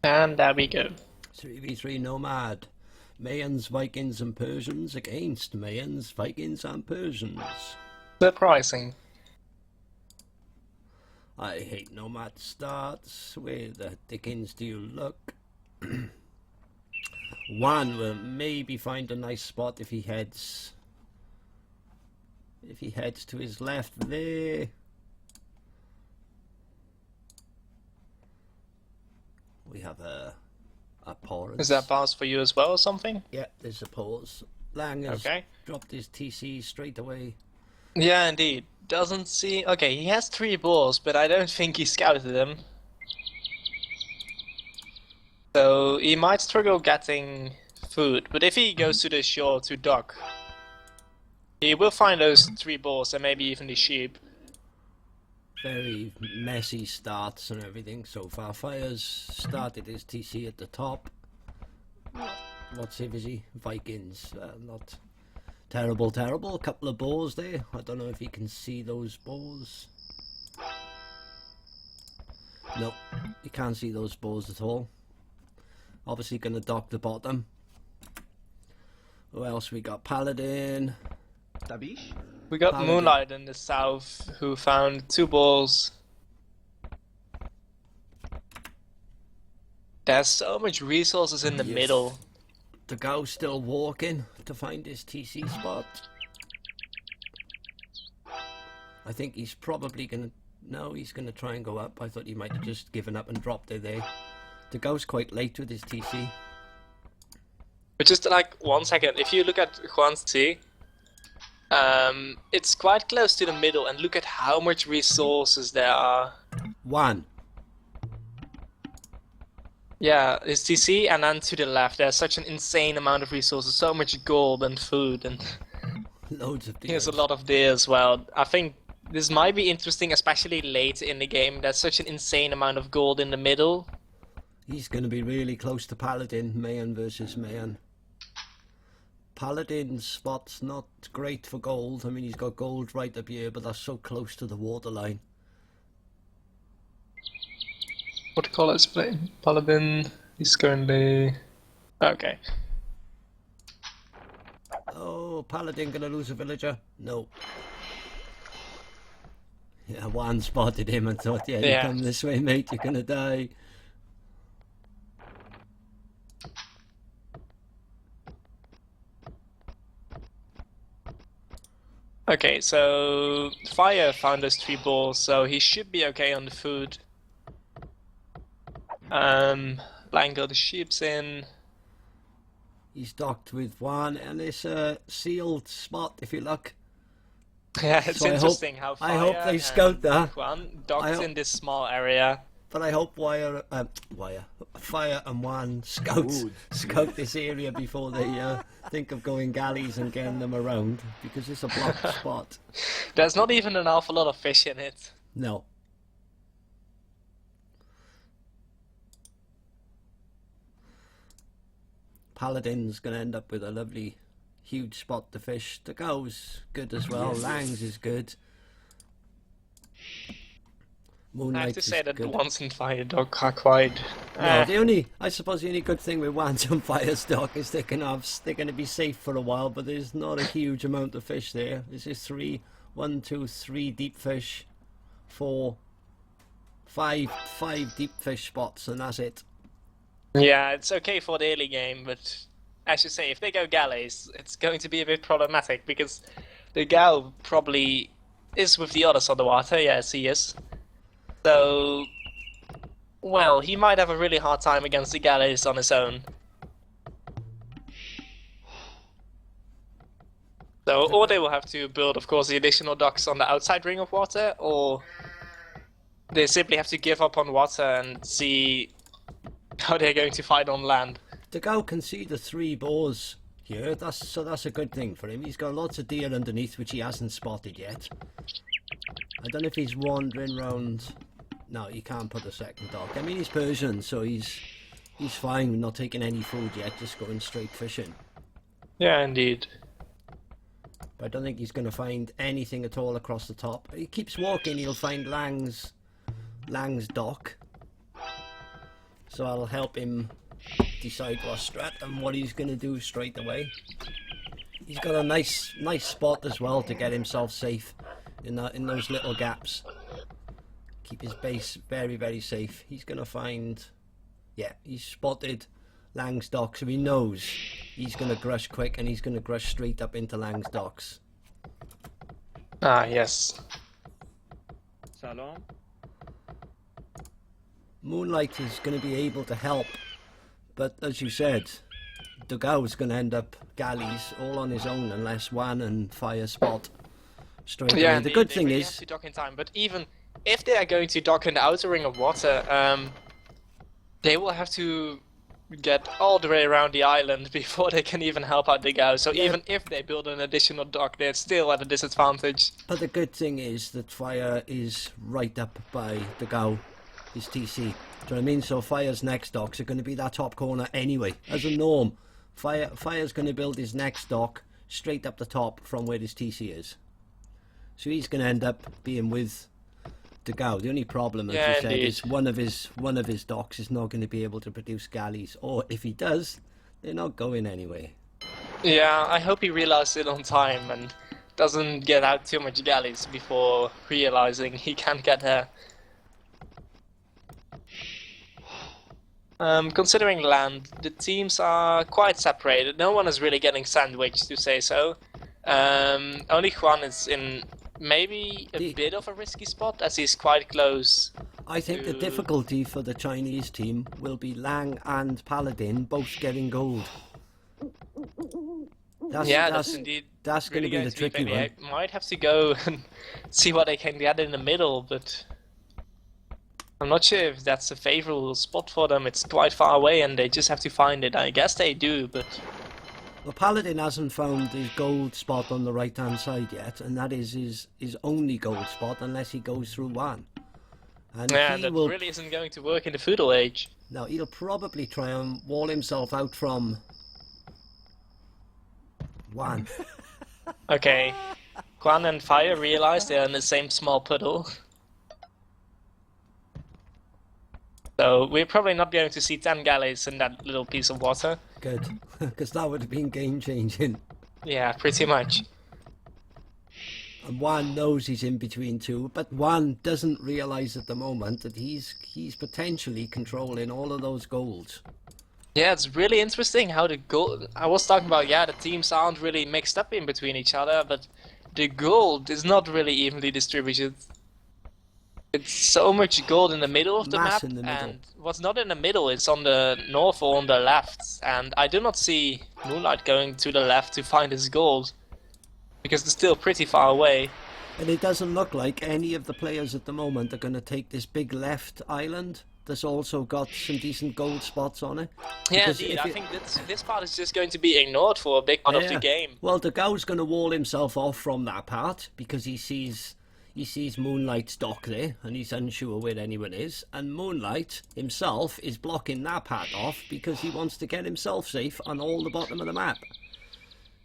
And there we go. 3v3 Nomad. Mayans, Vikings and Persians against Mayans, Vikings and Persians. Surprising. I hate Nomad starts. Where the dickens do you look? One will maybe find a nice spot if he heads to his left there. We have a pause. Is that bars for you as well or something? Yeah, there's a pause. Lang has Okay. dropped his TC straight away. Yeah, indeed. Doesn't see. Okay, he has 3 balls, but I don't think he scouted them. So he might struggle getting food, but if he goes to the shore to dock, he will find those 3 balls and maybe even the sheep. Very messy starts and everything so far. Fire's started his TC at the top. What save is he? Vikings. Not terrible. A couple of boars there. I don't know if you can see those boars. No, you can't see those boars at all. Obviously going to dock the bottom. Who else we got? Paladin. Tabish? We got Paladin. Moonlight in the south, who found 2 balls. There's so much resources in the Yes. middle. The guy's still walking to find his TC spot. I think he's probably gonna... No, he's gonna try and go up. I thought he might have just given up and dropped it there. The guy's quite late with his TC. But just like 1 second, if you look at Juan's T, it's quite close to the middle, and look at how much resources there are. One. Yeah, his TC, and then to the left, there's such an insane amount of resources, so much gold and food, and Loads of here's a deers. lot of deer as well. I think this might be interesting, especially late in the game. There's such an insane amount of gold in the middle. He's going to be really close to Paladin. Mayan versus Mayan. Paladin's spot's not great for gold. I mean, he's got gold right up here, but that's so close to the waterline. What do you call it? Paladin is currently... Okay. Oh, Paladin gonna lose a villager? No. Yeah, one spotted him and thought, yeah, you Yeah. come this way, mate, you're gonna die. Okay, so Fire found those 3 balls, so he should be okay on the food. Lang got the sheeps in. He's docked with one, and it's a sealed spot, if you look. Yeah, it's So interesting how Fire I hope they and scout that. Juan docked I hope- in this small area. But I hope Fire and One scout this area before they think of going galleys and getting them around, because it's a blocked spot. There's not even an awful lot of fish in it. No. Paladin's going to end up with a lovely, huge spot to fish. The go's good as well. Lang's is good. I Moonlight have to say is that the good. ones in Fire Dock are quite... No, I suppose the only good thing with Wands and Firestock is they're going to be safe for a while, but there's not a huge amount of fish there. This is 1, 2, 3 deep fish, 4, 5 deep fish spots, and that's it. Yeah, it's okay for the early game, but as you say, if they go galleys, it's going to be a bit problematic, because the Gao probably is with the others on the water. Yes, he is. So, well, he might have a really hard time against the galleys on his own. So, or they will have to build, of course, the additional docks on the outside ring of water, or they simply have to give up on water and see how they're going to fight on land. The Go can see the 3 boars here, that's a good thing for him. He's got lots of deer underneath which he hasn't spotted yet. I don't know if he's wandering round. No, you can't put a second dog. I mean, he's Persian, so he's fine with not taking any food yet, just going straight fishing. Yeah, indeed. But I don't think he's going to find anything at all across the top. He keeps walking, he'll find Lang's dock. So I'll help him decide what strat and what he's going to do straight away. He's got a nice spot as well to get himself safe in those little gaps. Keep his base very, very safe. He's going to find... Yeah, he's spotted Lang's dock, so he knows he's going to grush quick, and he's going to grush straight up into Lang's docks. Ah, yes. Salam. Moonlight is going to be able to help, but as you said, Dugau's going to end up galleys all on his own unless Wan and Fire spot straight away. The good thing really is... have to dock in time, but even if they are going to dock in the outer ring of water, they will have to get all the way around the island before they can even help out Dugau. So even if they build an additional dock, they're still at a disadvantage. But the good thing is that Fire is right up by Dugau, his TC. Do you know what I mean? So Fire's next docks are going to be that top corner anyway. As a norm, Fire's going to build his next dock straight up the top from where his TC is. So he's going to end up being with Dugau. The only problem, as you said, is one of his docks is not going to be able to produce galleys, or if he does, they're not going anywhere. Yeah, I hope he realizes it on time and doesn't get out too much galleys before realizing he can't get there. Considering land, the teams are quite separated. No one is really getting sandwiched, to say so. Only Juan is in maybe a bit of a risky spot, as he's quite close. I think the difficulty for the Chinese team will be Lang and Paladin both getting gold. That's indeed. That's really going to be the tricky one. I might have to go and see what I can get in the middle, but I'm not sure if that's a favorable spot for them. It's quite far away, and they just have to find it. I guess they do, but... Well, Paladin hasn't found his gold spot on the right-hand side yet, and that is his only gold spot unless he goes through one. And yeah, that really isn't going to work in the feudal age. No, he'll probably try and wall himself out from one. Okay, Quan and Fire realize they're in the same small puddle. So we're probably not going to see 10 galleys in that little piece of water. Good, because that would have been game-changing. Yeah, pretty much. And Wan knows he's in between two, but Wan doesn't realise at the moment that he's potentially controlling all of those golds. Yeah, it's really interesting how the gold... I was talking about, yeah, the teams aren't really mixed up in between each other, but the gold is not really evenly distributed. It's so much gold in the middle of the map, and what's not in the middle is on the north or on the left. And I do not see Moonlight going to the left to find his gold, because it's still pretty far away. And it doesn't look like any of the players at the moment are going to take this big left island that's also got some decent gold spots on it. Yeah, indeed. I think this part is just going to be ignored for a big part of the game. Well, Dugau's going to wall himself off from that part because he sees Moonlight's dock there, and he's unsure where anyone is. And Moonlight himself is blocking that part off because he wants to get himself safe on all the bottom of the map.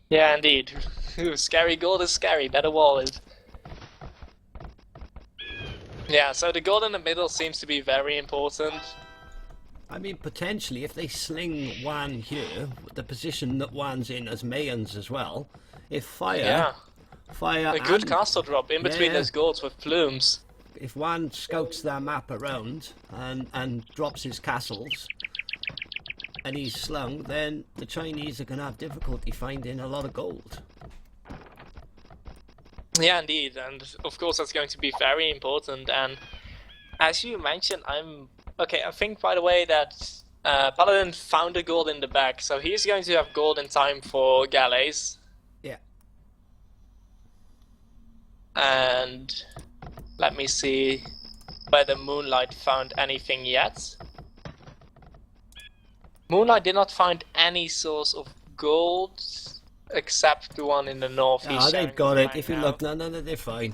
Yeah, indeed. Scary gold is scary. Better wall it. Yeah, so the gold in the middle seems to be very important. I mean, potentially, if they sling Wan here, the position that Wan's in as Mayans as well, if Fire a good castle drop in between those golds with plumes. If Wan scouts their map around and drops his castles and he's slung, then the Chinese are going to have difficulty finding a lot of gold. Yeah, indeed, and of course that's going to be very important. And as you mentioned, I think, by the way, that Paladin found the gold in the back, so he's going to have gold in time for galleys. Yeah. And let me see whether Moonlight found anything yet. Moonlight did not find any source of gold except the one in the north. Ah, they've got it. If you look, no, they're fine.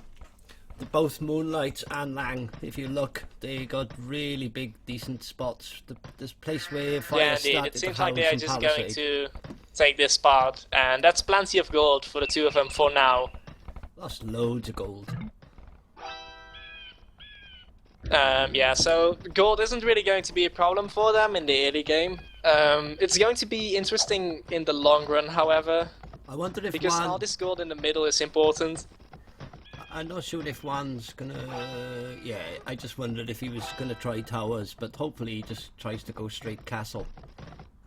Both Moonlight and Lang, if you look, they got really big, decent spots. This place where Fire started. Yeah, indeed. It seems like they're just going to take this part, and that's plenty of gold for the two of them for now. That's loads of gold. Yeah, so gold isn't really going to be a problem for them in the early game. It's going to be interesting in the long run, however, I wonder if because all this gold in the middle is important. I'm not sure if Juan's gonna. Yeah, I just wondered if he was gonna try towers, but hopefully he just tries to go straight castle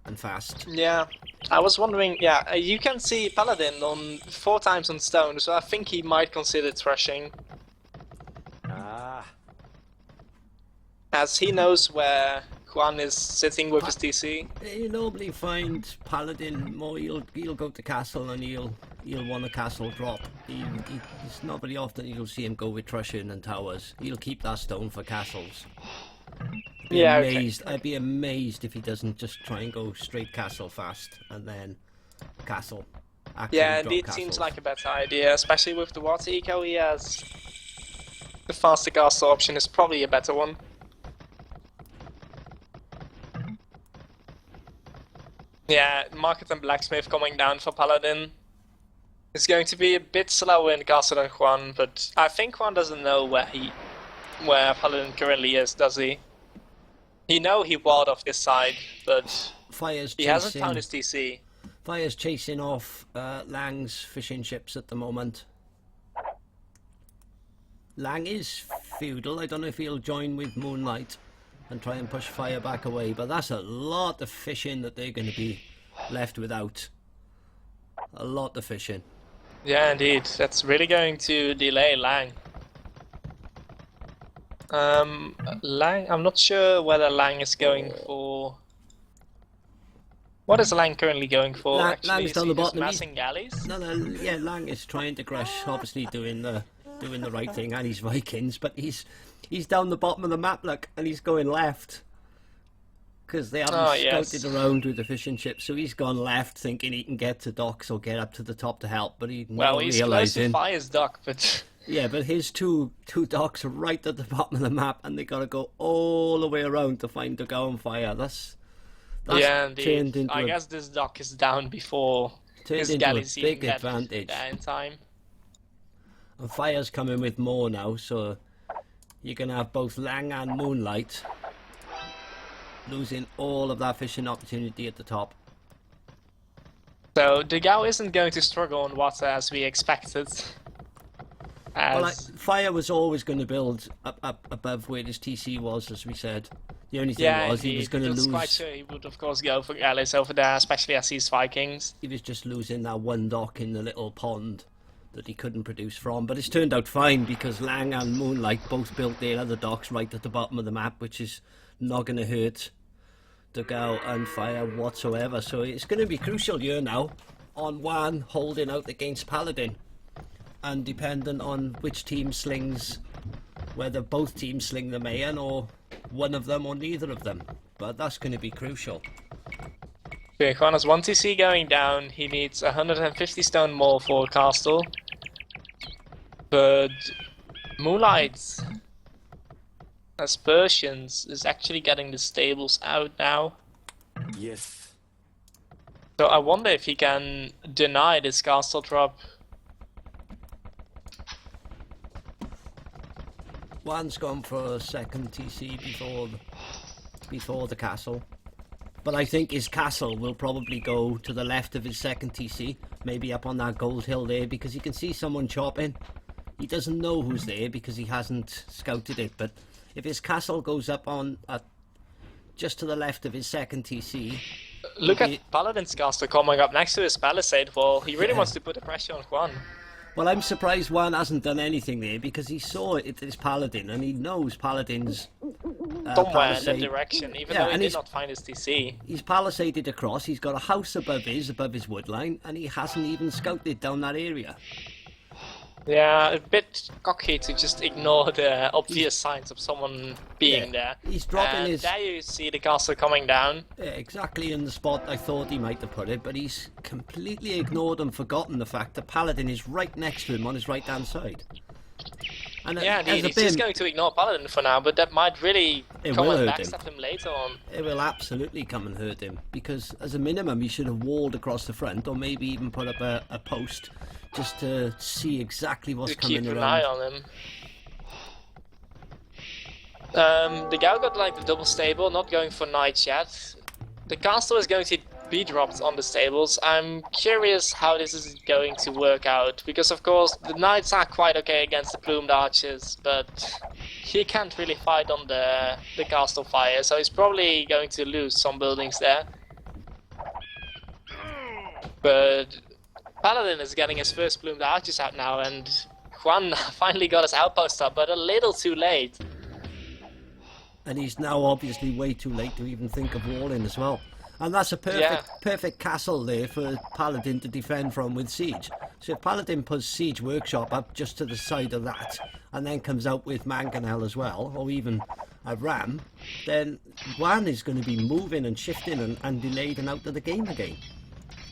and fast. Yeah, I was wondering. Yeah, you can see Paladin on 4 times on stone, so I think he might consider threshing, as he knows where Juan is sitting with his TC. You normally find Paladin more. He'll go to castle and he'll want a castle drop. It's not very often you'll see him go with threshing and towers. He'll keep that stone for castles. Yeah, amazed. Okay. I'd be amazed if he doesn't just try and go straight castle fast and then castle. Yeah, indeed, seems like a better idea, especially with the water eco he has. The faster castle option is probably a better one. Yeah, Market and Blacksmith coming down for Paladin. It's going to be a bit slower in castle than Juan, but I think Juan doesn't know where Paladin currently is, does he? He know he walled off this side, but he hasn't found his TC. Fire's chasing off Lang's fishing ships at the moment. Lang is feudal. I don't know if he'll join with Moonlight and try and push Fire back away, but that's a lot of fishing that they're going to be left without. A lot of fishing. Yeah, indeed. That's really going to delay Lang. Lang, I'm not sure whether Lang is going for... What is Lang currently going for? Actually, Lang's down the bottom. Massing galleys? No, yeah, Lang is trying to crush, obviously doing the right thing, and he's Vikings, but he's down the bottom of the map, look, and he's going left. Because they haven't scouted around with the fishing ship, so he's gone left thinking he can get to docks or get up to the top to help, but he's not realising... Well, he's close to Fire's dock, but... Yeah, but his two docks are right at the bottom of the map, and they got to go all the way around to find the go on Fire. That's yeah, indeed. I guess this dock is down before his galleys even get there in time. And Fire's coming with more now, so you're going to have both Lang and Moonlight losing all of that fishing opportunity at the top. So the Gao isn't going to struggle on water as we expected. Well, Fire was always going to build up above where his TC was, as we said. The only thing was he was going to lose. Quite sure he would, of course, go for galleys over there, especially as he's Vikings. He was just losing that one dock in the little pond that he couldn't produce from. But it's turned out fine because Lang and Moonlight both built their other docks right at the bottom of the map, which is not going to hurt the Gao and Fire whatsoever. So it's going to be crucial here now on Juan holding out against Paladin. And dependent on which team slings, whether both teams sling the Mayan or one of them or neither of them. But that's going to be crucial. Okay, Juan has 1 TC going down. He needs 150 stone more for castle. But Moonlight as Persians is actually getting the stables out now. Yes. So I wonder if he can deny this castle drop. Juan's gone for a second TC before the castle. But I think his castle will probably go to the left of his second TC, maybe up on that gold hill there, because he can see someone chopping. He doesn't know who's there because he hasn't scouted it, but if his castle goes up on just to the left of his second TC... Look at Paladin's castle coming up next to his palisade wall. He really wants to put the pressure on Juan. Well, I'm surprised Juan hasn't done anything there because he saw it as Paladin and he knows Paladin's somewhere in that direction, even though he did not find his TC. He's palisaded across, he's got a house above his wood line, and he hasn't even scouted down that area. Yeah, a bit cocky to just ignore the obvious signs of someone being there. He's dropping his... There you see the castle coming down. Yeah, exactly in the spot I thought he might have put it, but he's completely ignored and forgotten the fact that Paladin is right next to him on his right-hand side. And yeah, he's just going to ignore Paladin for now, but that might really come and backstab him later on. It will absolutely come and hurt him, because as a minimum he should have walled across the front, or maybe even put up a post just to see exactly what's coming around. Keep an eye on him. The Gao got like the double stable, not going for knights yet. The castle is going to be dropped on the stables. I'm curious how this is going to work out, because of course the knights are quite okay against the plumed archers, but he can't really fight on the castle fire, so he's probably going to lose some buildings there. But Paladin is getting his first plumed archers out now, and Juan finally got his outpost up, but a little too late. And he's now obviously way too late to even think of walling as well. And that's a perfect castle there for Paladin to defend from with siege. So if Paladin puts siege workshop up just to the side of that, and then comes out with mangonel as well, or even a ram, then Juan is going to be moving and shifting and delayed and out of the game again.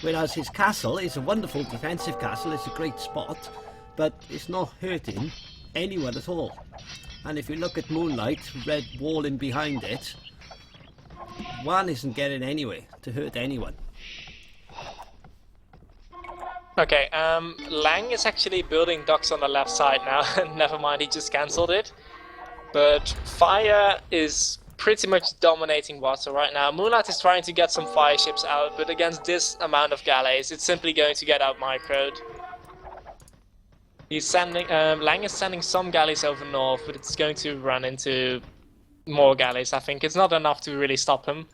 Whereas his castle is a wonderful defensive castle, it's a great spot, but it's not hurting anyone at all. And if you look at Moonlight, red walling behind it, Juan isn't getting anywhere to hurt anyone. Okay, Lang is actually building docks on the left side now. Never mind, he just cancelled it. But Fire is pretty much dominating water right now. Moonlight is trying to get some fire ships out, but against this amount of galleys, it's simply going to get out microed. He's sending, Lang is sending some galleys over north, but it's going to run into more galleys, I think. It's not enough to really stop him.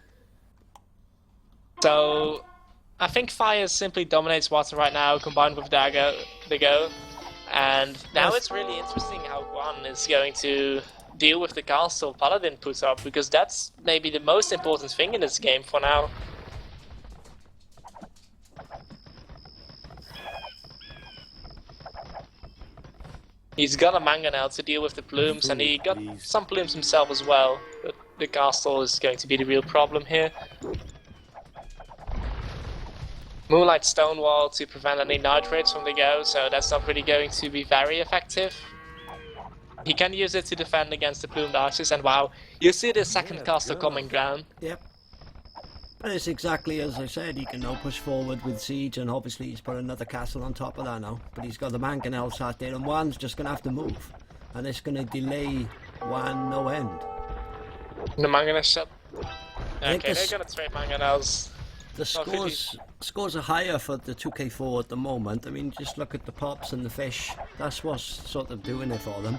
So I think Fire simply dominates water right now, combined with the Go. And now it's really interesting how Juan is going to deal with the castle Paladin puts up, because that's maybe the most important thing in this game for now. He's got a mangonel to deal with the plumes, and he got some plumes himself as well, but the castle is going to be the real problem here. Moonlight Stonewall to prevent any nitrates from the Go, so that's not really going to be very effective. He can use it to defend against the plumed archers, and wow, you see the second castle coming down. Yep. And it's exactly as I said, he can now push forward with siege, and obviously he's put another castle on top of that now. But he's got the mangonel sat there, and Juan's just going to have to move. And it's going to delay Juan no end. The mangonel shot. Okay, they're going to trade mangonels. The scores are higher for the 2k4 at the moment. I mean, just look at the pops and the fish. That's what's sort of doing it for them.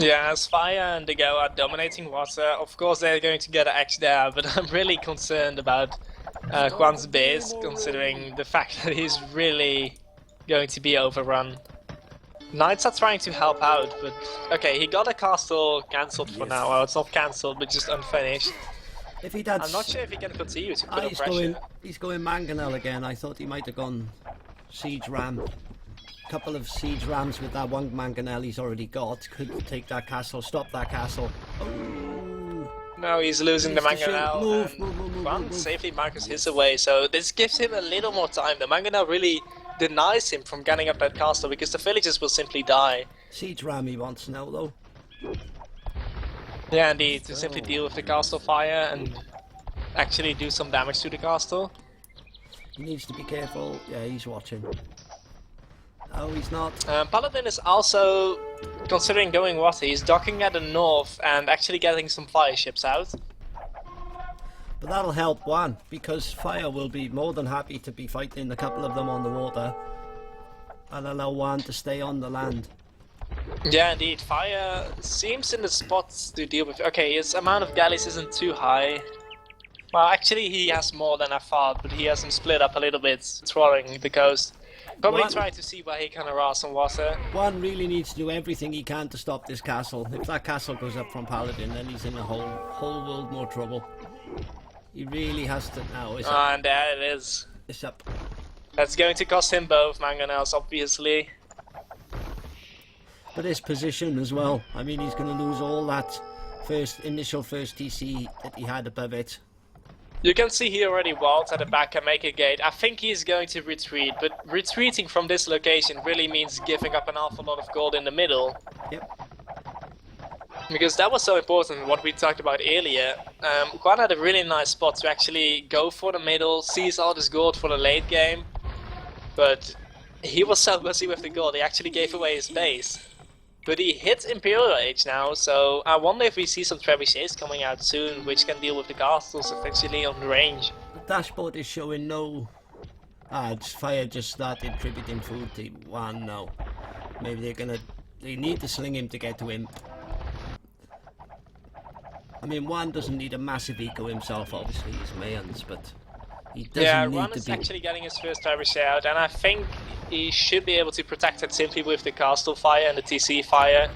Yeah, as Fire and the Go are dominating water, of course they're going to get an edge there, but I'm really concerned about Juan's base, considering the fact that he's really going to be overrun. Knights are trying to help out, but okay, he got a castle cancelled for now. Well, it's not cancelled, but just unfinished. If he does, I'm not sure if he can continue to put up pressure. He's going mangonel again. I thought he might have gone siege ram. Couple of siege rams with that one mangonel he's already got could take that castle, stop that castle. Oh. No, he's losing the mangonel. Move. Juan safely markers his away, so this gives him a little more time. The mangonel really denies him from getting up that castle because the villagers will simply die. Siege ram he wants now though. Yeah, indeed, to simply deal with the castle fire and actually do some damage to the castle. He needs to be careful. Yeah, he's watching. Oh, he's not. Paladin is also considering going water. He's docking at the north and actually getting some fire ships out. But that'll help Juan, because Fire will be more than happy to be fighting a couple of them on the water and allow Juan to stay on the land. Yeah, indeed. Fire seems in the spots to deal with. Okay, his amount of galleys isn't too high. Well, actually he has more than I thought, but he has them split up a little bit, trolling the coast. Probably trying to see where he can harass some water. Juan really needs to do everything he can to stop this castle. If that castle goes up from Paladin, then he's in a whole world more trouble. He really has to now. And there it is. It's up. That's going to cost him both mangonels, obviously. But his position as well. I mean, he's going to lose all that initial first TC that he had above it. You can see he already walls at the back and make a gate. I think he's going to retreat, but retreating from this location really means giving up an awful lot of gold in the middle. Yep. Because that was so important, what we talked about earlier. Juan had a really nice spot to actually go for the middle, seize all this gold for the late game. But he was so busy with the gold, he actually gave away his base. But he hits Imperial Age now, so I wonder if we see some trebuchets coming out soon, which can deal with the castles effectively on range. The dashboard is showing no... Fire just started tributing food to one now. Maybe they're gonna... They need to sling him to get to him. I mean, Juan doesn't need a massive eco himself, obviously, he's Mayans, but he doesn't need Juan to is be... actually getting his first trebuchet out, and I think he should be able to protect it simply with the castle fire and the TC fire.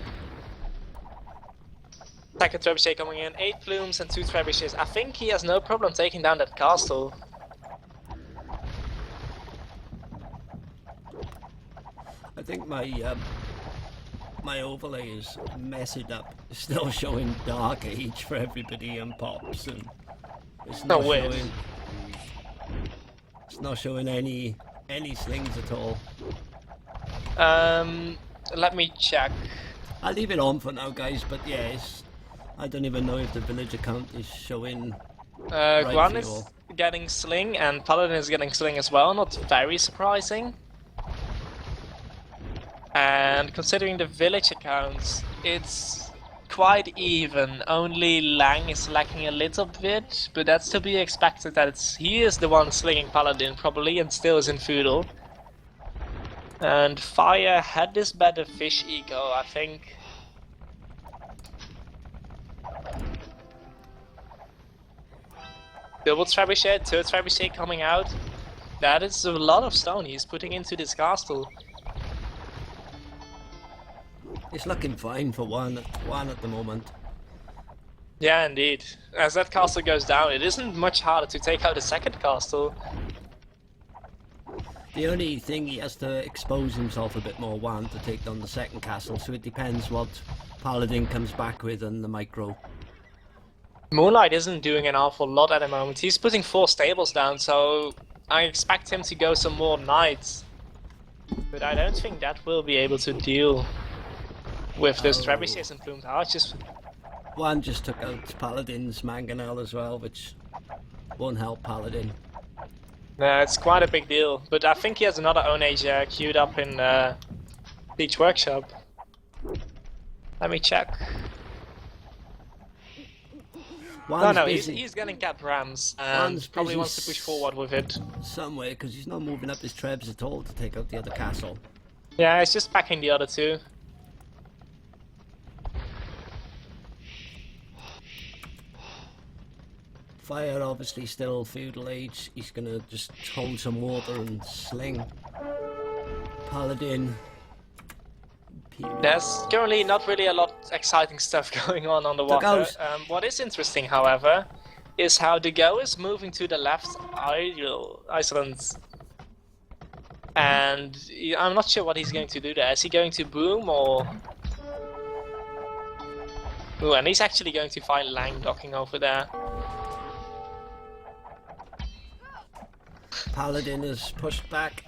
Second trebuchet coming in, 8 plumes and 2 trebuchets. I think he has no problem taking down that castle. I think my overlay is messed up. It's still showing Dark Age for everybody and pops, and it's not showing. It's not showing any slings at all. Let me check. I'll leave it on for now, guys. But yeah, I don't even know if the village account is showing. Guan is getting sling and Paladin is getting sling as well. Not very surprising. And considering the village accounts, it's quite even. Only Lang is lacking a little bit, but that's to be expected. That he is the one slinging Paladin probably, and still is in feudal. And Fire had this better fish eco, I think. Double trebuchet, third trebuchet coming out. That is a lot of stone he's putting into this castle. It's looking fine for one at the moment. Yeah, indeed. As that castle goes down, it isn't much harder to take out the second castle. The only thing, he has to expose himself a bit more, one, to take down the second castle, so it depends what Paladin comes back with and the micro. Moonlight isn't doing an awful lot at the moment. He's putting 4 stables down, so I expect him to go some more knights. But I don't think that will be able to deal with this trebuchets and plumed archers. One just took out Paladin's mangonel as well, which won't help Paladin. It's quite a big deal, but I think he has another own age queued up in Beach Workshop. Let me check. No, he's getting cap rams and probably wants to push forward with it. Somewhere, because he's not moving up his trebs at all to take out the other castle. Yeah, he's just packing the other 2. Fire obviously still feudal age. He's gonna just hold some water and sling. Paladin. There's currently not really a lot of exciting stuff going on the water. What is interesting, however, is how the Go is moving to the left islands. And I'm not sure what he's going to do there. Is he going to boom or... Ooh, and he's actually going to find Lang docking over there. Paladin is pushed back.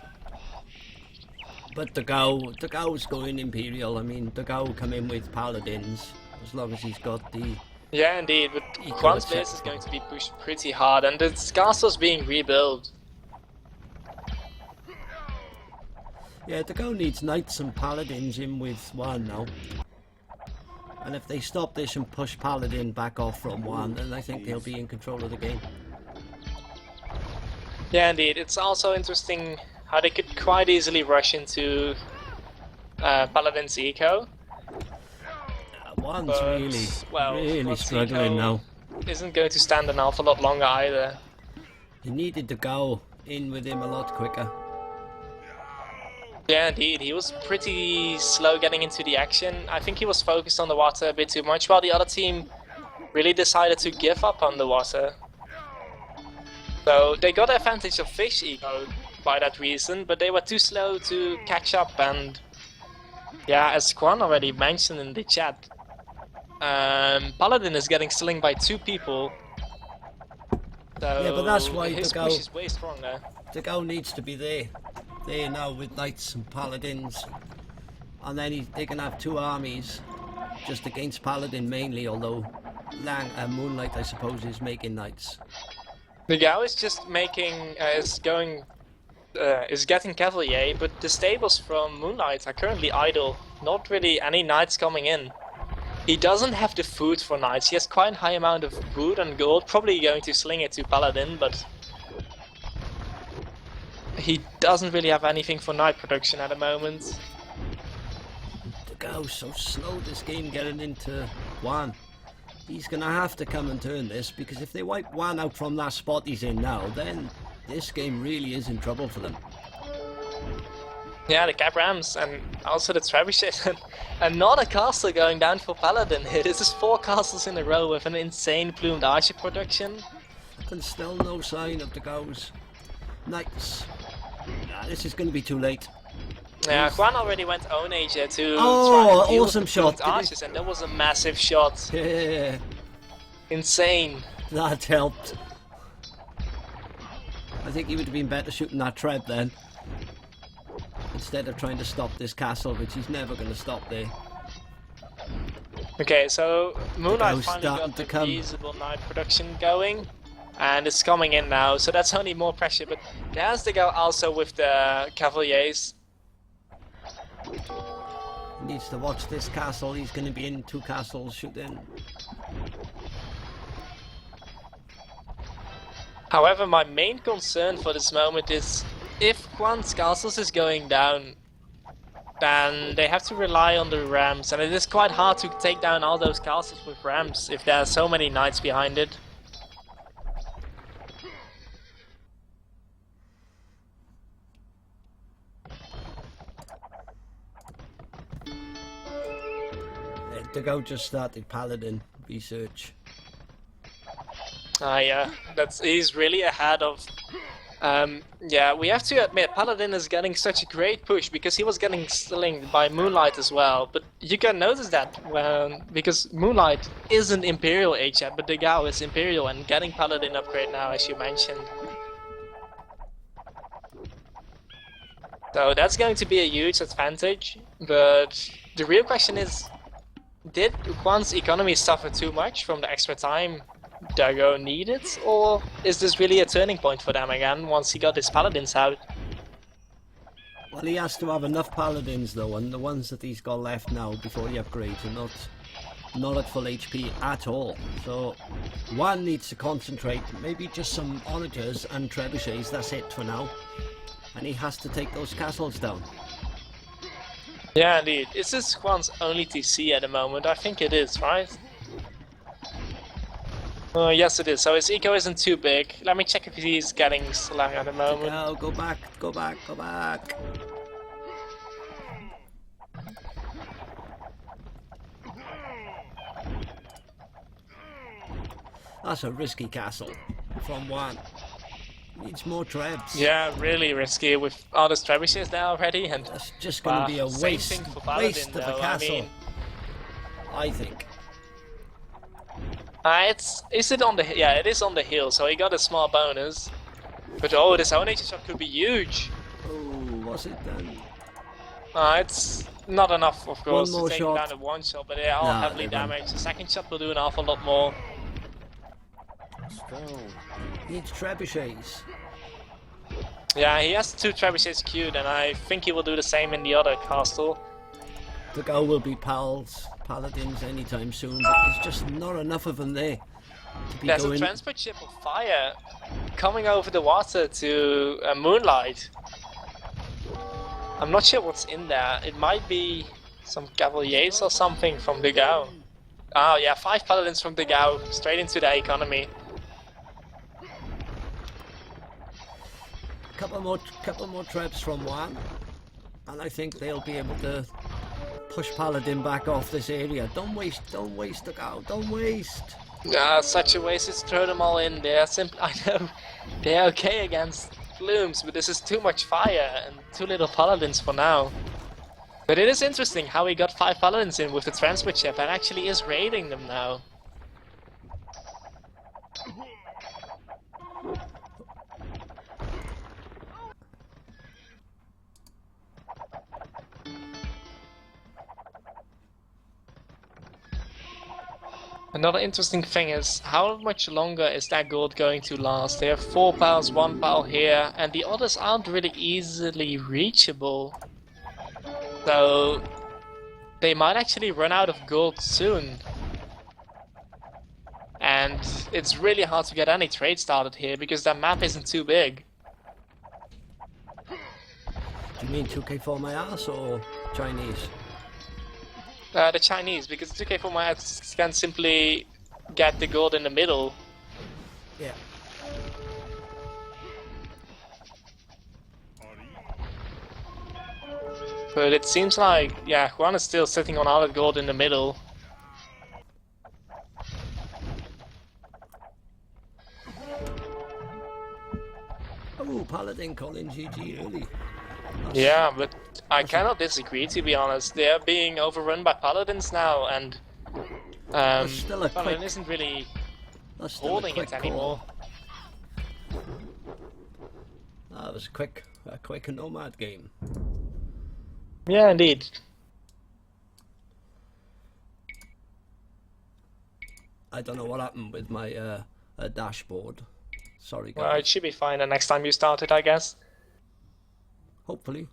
But the Gau's going Imperial. I mean, the Gau come in with Paladins, as long as he's got the... Yeah, indeed, but Quan's base is going to be pushed pretty hard, and the castle's being rebuilt. Yeah, the Gau needs Knights and Paladins in with one now. And if they stop this and push Paladin back off from one, then I think they'll be in control of the game. Yeah, indeed. It's also interesting how they could quite easily rush into Paladin's eco. One's really struggling now. Isn't going to stand an awful lot longer either. He needed to go in with him a lot quicker. Yeah, indeed. He was pretty slow getting into the action. I think he was focused on the water a bit too much, while the other team really decided to give up on the water. So they got the advantage of fish eco by that reason, but they were too slow to catch up. And yeah, as Quan already mentioned in the chat, Paladin is getting slinged by 2 people. So yeah, but that's why his push is way stronger. The Gau needs to be there now with Knights and Paladins, and then they can have 2 armies just against Paladin mainly, although Lang and Moonlight I suppose is making Knights. The Gau is just making, is getting Cavalier, but the stables from Moonlight are currently idle. not really any knights coming in. He doesn't have the food for knights. He has quite a high amount of wood and gold, probably going to sling it to Paladin, but he doesn't really have anything for knight production at the moment. The guy's so slow this game getting into Juan. He's gonna have to come and turn this, because if they wipe Juan out from that spot he's in now, then this game really is in trouble for them. Yeah, the Cab Rams and also the Trebuchet. Another castle going down for Paladin here. This is 4 castles in a row with an insane plumed archer production. And still no sign of the ghosts. Knights. Nah, this is going to be too late. Yeah, Juan already went own age here to Oh, try and deal awesome with the shot. plumed archers, and that was a massive shot. Yeah, Insane. that helped. I think he would have been better shooting that treb then, instead of trying to stop this castle, which he's never going to stop there. Okay, so Moonlight ghost finally starting got to the come. feasible knight production going, and it's coming in now, so that's only more pressure, but there's the go also with the Cavaliers. He needs to watch this castle. He's going to be in 2 castles shooting. However, my main concern for this moment is if Juan's castles is going down, then they have to rely on the rams, and it is quite hard to take down all those castles with rams if there are so many knights behind it. The go just started Paladin research. Yeah, he's really ahead of. Yeah, we have to admit Paladin is getting such a great push because he was getting slinged by Moonlight as well. But you can notice that because Moonlight isn't Imperial age yet, but the Gao is Imperial and getting Paladin upgrade now, as you mentioned. So that's going to be a huge advantage. But the real question is, did Juan's economy suffer too much from the extra time Dago needed, or is this really a turning point for them again once he got his paladins out? Well, he has to have enough paladins though, and the ones that he's got left now before he upgrades are not at full HP at all. So one needs to concentrate, maybe just some onagers and trebuchets, that's it for now. And he has to take those castles down. Yeah, indeed. Is this Juan's only TC at the moment? I think it is, right? Yes, it is. So his eco isn't too big. Let me check if he's getting slung at the moment. No, go back, go back, go back. That's a risky castle from one. Needs more trebs. Yeah, really risky with all the trebuchets there already, and That's just going to be a waste for Paladin, of a though, castle, I think. Is it on the? Yeah, it is on the hill, so he got a small bonus. But oh, this own nature shot could be huge. Oh, was it then? It's not enough, of course, One more to take shot. down the one shot, but they are Nah, heavily they won't. damaged. The second shot will do an awful lot more. Needs trebuchets. Yeah, he has 2 trebuchets queued, and I think he will do the same in the other castle. The go will be paladins anytime soon, but there's just not enough of them there to be There's going. a transport ship of fire coming over the water to Moonlight. I'm not sure what's in there. It might be some cavaliers or something from the Gao. Oh yeah, 5 paladins from the Gao straight into the economy. Couple more trebs from one, and I think they'll be able to push Paladin back off this area. Don't waste the go. Don't waste. Such a waste. Just throw them all in there. I know they're okay against blooms, but this is too much fire and too little paladins for now. But it is interesting how he got 5 paladins in with the transport ship and actually is raiding them now. Another interesting thing is, how much longer is that gold going to last? They have 4 piles, 1 pile here, and the others aren't really easily reachable. So, they might actually run out of gold soon. And it's really hard to get any trade started here because that map isn't too big. Do you mean 2k4MyAss or Chinese? The Chinese, because 2k4MyAss can simply get the gold in the middle. Yeah. But it seems like, yeah, Juan is still sitting on all the gold in the middle. Oh, Paladin calling GG early. Yeah, but I cannot disagree, to be honest. They are being overrun by paladins now, and still a Paladin quick- isn't really That's still holding a it quick anymore. call. That was a quick nomad game. Yeah, indeed. I don't know what happened with my dashboard. Sorry, guys. Well, it should be fine the next time you start it, I guess. Hopefully.